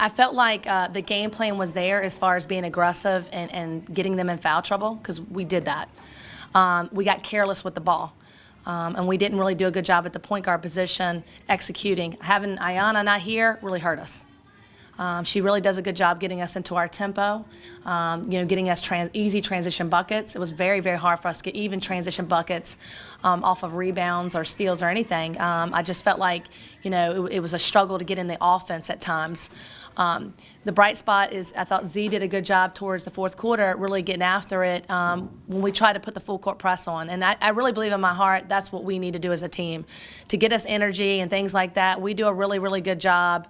I felt like the game plan was there as far as being aggressive and getting them in foul trouble, because we did that. We got careless with the ball. And we didn't really do a good job at the point guard position executing. Having Ayanna not here really hurt us. She really does a good job getting us into our tempo, getting us easy transition buckets. It was very, very hard for us to get even transition buckets off of rebounds or steals or anything. I just felt like, it was a struggle to get in the offense at times. The bright spot is I thought Z did a good job towards the fourth quarter, really getting after it when we tried to put the full court press on. And I really believe in my heart that's what we need to do as a team. To get us energy and things like that, we do a really, really good job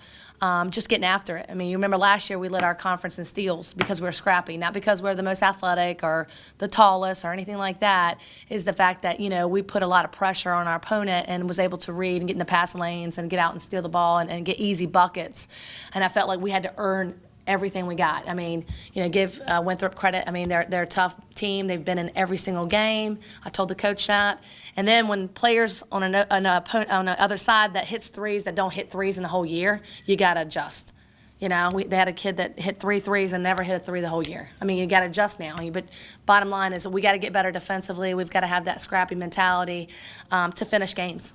just getting after it. I mean, you remember last year we led our conference in steals because we were scrappy, not because we're the most athletic or the tallest or anything like that. Is the fact that, we put a lot of pressure on our opponent and was able to read and get in the passing lanes and get out and steal the ball and get easy buckets. And I felt like we had to earn everything we got. I mean, give Winthrop credit. I mean, they're a tough team. They've been in every single game. I told the coach that. And then when players on the other side that hits threes that don't hit threes in the whole year, you got to adjust. They had a kid that hit 3 threes and never hit a 3 the whole year. I mean, you got to adjust now. But bottom line is we got to get better defensively. We've got to have that scrappy mentality to finish games.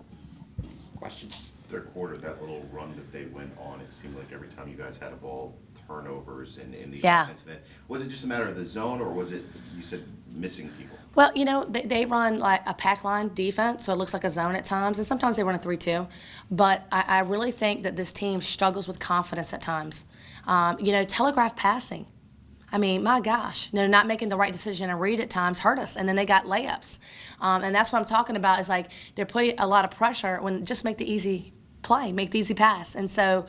Question. Third quarter, that little run that they went on, it seemed like every time you guys had a ball, turnovers in the offensive end. Was it just a matter of the zone, or was it, you said, missing people? Well, they run like a pack line defense, so it looks like a zone at times, and sometimes they run a 3-2. But I really think that this team struggles with confidence at times. Telegraph passing. I mean, my gosh, not making the right decision and read at times hurt us, and then they got layups. And that's what I'm talking about is like they're putting a lot of pressure when just make the easy play, make the easy pass. And so,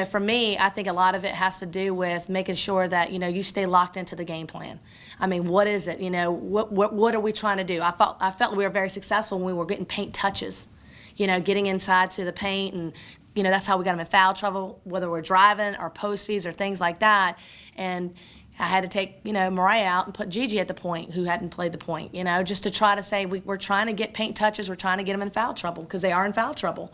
for me, I think a lot of it has to do with making sure that, you stay locked into the game plan. I mean, what is it? What are we trying to do? I felt we were very successful when we were getting paint touches, getting inside to the paint, and that's how we got them in foul trouble, whether we're driving or post feeds or things like that. And I had to take, Mariah out and put Gigi at the point, who hadn't played the point, just to try to say we're trying to get paint touches, we're trying to get them in foul trouble, because they are in foul trouble.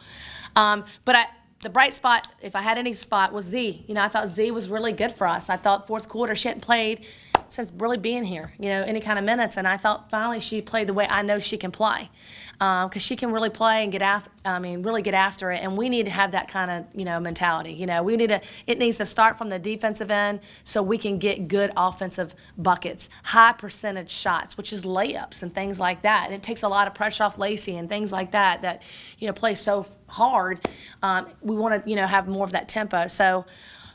But the bright spot, if I had any spot, was Z. I thought Z was really good for us. I thought fourth quarter she hadn't played since really being here, any kind of minutes. And I thought finally she played the way I know she can play, because she can really play and really get after it. And we need to have that kind of, mentality. It needs to start from the defensive end so we can get good offensive buckets, high percentage shots, which is layups and things like that. And it takes a lot of pressure off Lacey and things like that, play so hard. We want to, have more of that tempo. So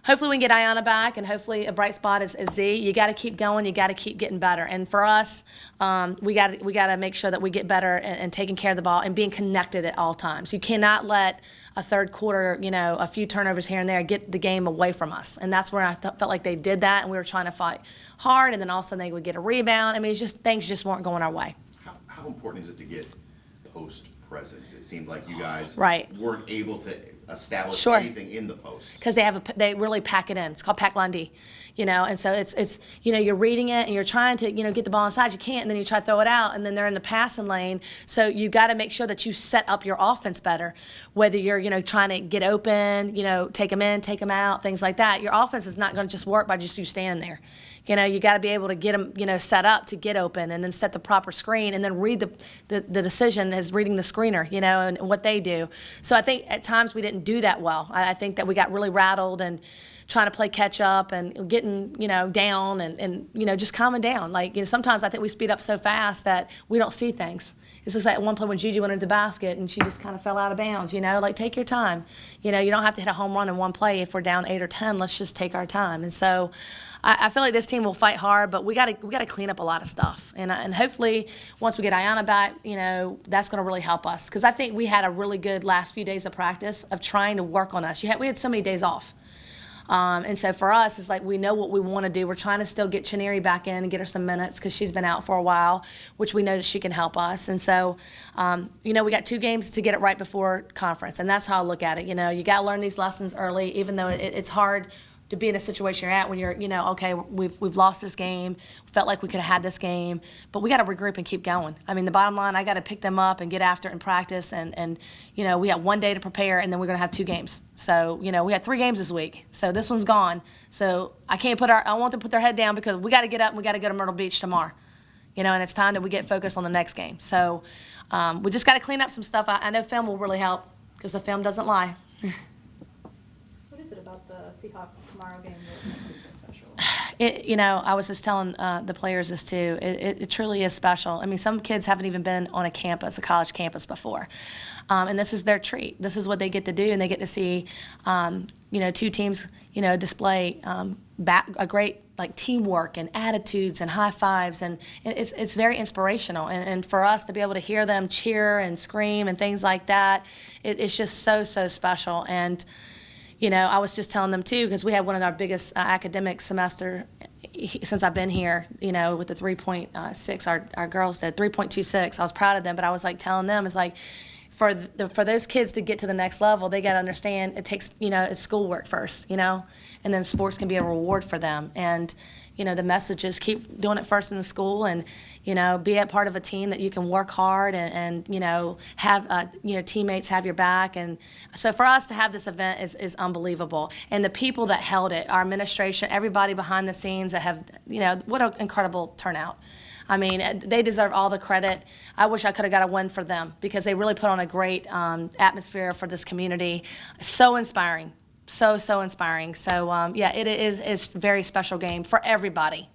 hopefully we can get Ayanna back, and hopefully a bright spot is Z. You got to keep going. You got to keep getting better. And for us, we got to make sure that we get better and taking care of the ball and being connected at all times. You cannot let a third quarter, a few turnovers here and there get the game away from us. And that's where I felt like they did that, and we were trying to fight hard, and then all of a sudden they would get a rebound. I mean, things just weren't going our way. How important is it to get post presence? It seemed like you guys weren't able to establish anything in the post. Because they really pack it in. It's called pack line D, and so it's you're reading it and you're trying to get the ball inside. You can't, and then you try to throw it out, and then they're in the passing lane. So you got to make sure that you set up your offense better. Whether you're trying to get open, take them in, take them out, things like that. Your offense is not going to just work by just you standing there. You got to be able to get them, set up to get open, and then set the proper screen, and then read the decision as reading the screener, and what they do. So I think at times we didn't do that well. I think that we got really rattled and trying to play catch up and getting, down and just calming down. Like, sometimes I think we speed up so fast that we don't see things. It's just like one play when Gigi went into the basket and she just kind of fell out of bounds, like take your time. You don't have to hit a home run in one play if we're down 8 or 10. Let's just take our time. And so I feel like this team will fight hard, but we got to clean up a lot of stuff. And hopefully once we get Ayanna back, that's going to really help us. Because I think we had a really good last few days of practice of trying to work on us. We had so many days off. And so for us, it's like we know what we want to do. We're trying to still get Chineri back in and get her some minutes because she's been out for a while, which we know that she can help us. And so, we got 2 games to get it right before conference, and that's how I look at it. You got to learn these lessons early, even though it's hard to be in a situation you're at when you're, okay, we've lost this game, felt like we could have had this game, but we got to regroup and keep going. I mean, the bottom line, I got to pick them up and get after it in practice, and we have 1 day to prepare, and then we're going to have 2 games. So, we had 3 games this week, so this one's gone. So I want them to put their head down because we got to get up and we got to go to Myrtle Beach tomorrow. And it's time that we get focused on the next game. So we just got to clean up some stuff. I know film will really help because the film doesn't lie. What is it about the Seahawks tomorrow game that makes it so special? I was just telling the players this too. It truly is special. I mean, some kids haven't even been on a college campus before, and this is their treat. This is what they get to do, and they get to see, 2 teams, display a great teamwork and attitudes and high fives, and it's very inspirational. And for us to be able to hear them cheer and scream and things like that, it's just so special. And I was just telling them too, because we had one of our biggest academic semester since I've been here, with the 3.6, our girls did 3.26. I was proud of them, but I was telling them, for those kids to get to the next level, they got to understand it takes, it's schoolwork first, and then sports can be a reward for them. And, the message is keep doing it first in the school, and, be a part of a team that you can work hard and have, teammates have your back. And so for us to have this event is unbelievable. And the people that held it, our administration, everybody behind the scenes that have, what an incredible turnout. I mean, they deserve all the credit. I wish I could have got a win for them because they really put on a great atmosphere for this community. So inspiring. So inspiring. So, it's a very special game for everybody.